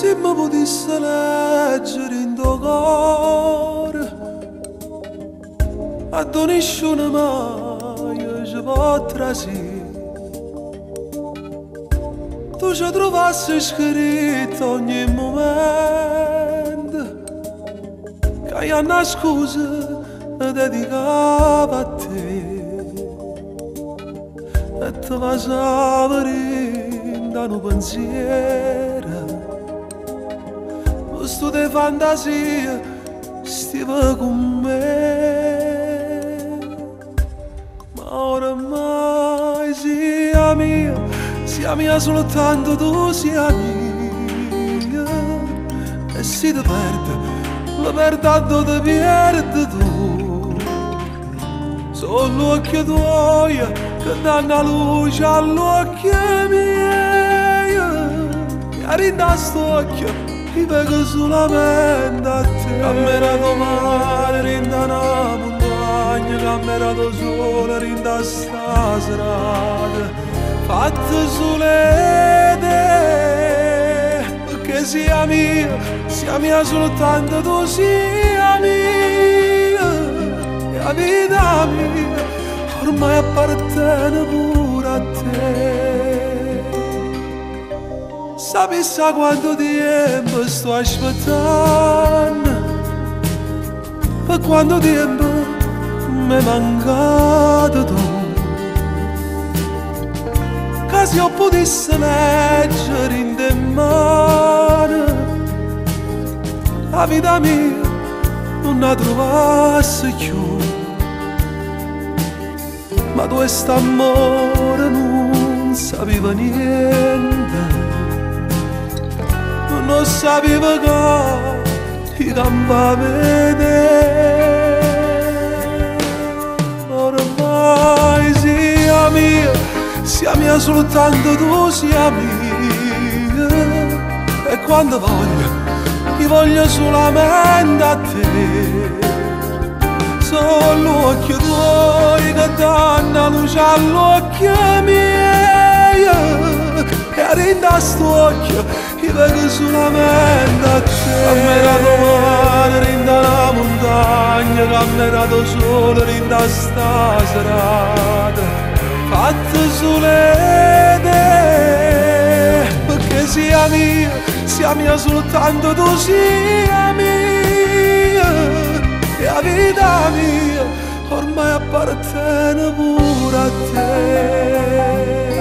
Se mi potesse leggere in tuo cuore, a nessuno mai ci può trasire. Tu ci trovassi scritto ogni momento che hai una scusa dedicata a te, e ti passava da un pensiero, questo di fantasia stiva con me. Ma oramai sia mia soltanto tu sia mia, e se ti perde, la perdo ti perde tu. Solo occhi tuoi che danno luce all'occhio mio, e rinda st'occhio ti vedo solamente a te. Camminato male, rinda una montagna, camminato solo, rinda sta strada fatta sulle te, perché sia mia soltanto tu sia mia, e la vita mia ormai appartiene pure a te. Sapessi quanto tempo sto aspettando, per quanto tempo mi è mancato tu. Che se io potessi leggere in te mano, la vita mia non la trovassi più. Ma tu quest'amore non sapeva niente, non sapeva che campa vedere. Ormai sia mia soltanto tu sia mia, e quando ti voglio solamente a te. Solo occhi tuoi che danno luce all'occhio mio, e rinda st'occhio ti vedo solamente a te. Camminato male, rinda la montagna, camminato solo, rinda sta serata fatta sulle te, perché sia mia soltanto tu sia mia, e la vita mia ormai appartiene pure a te.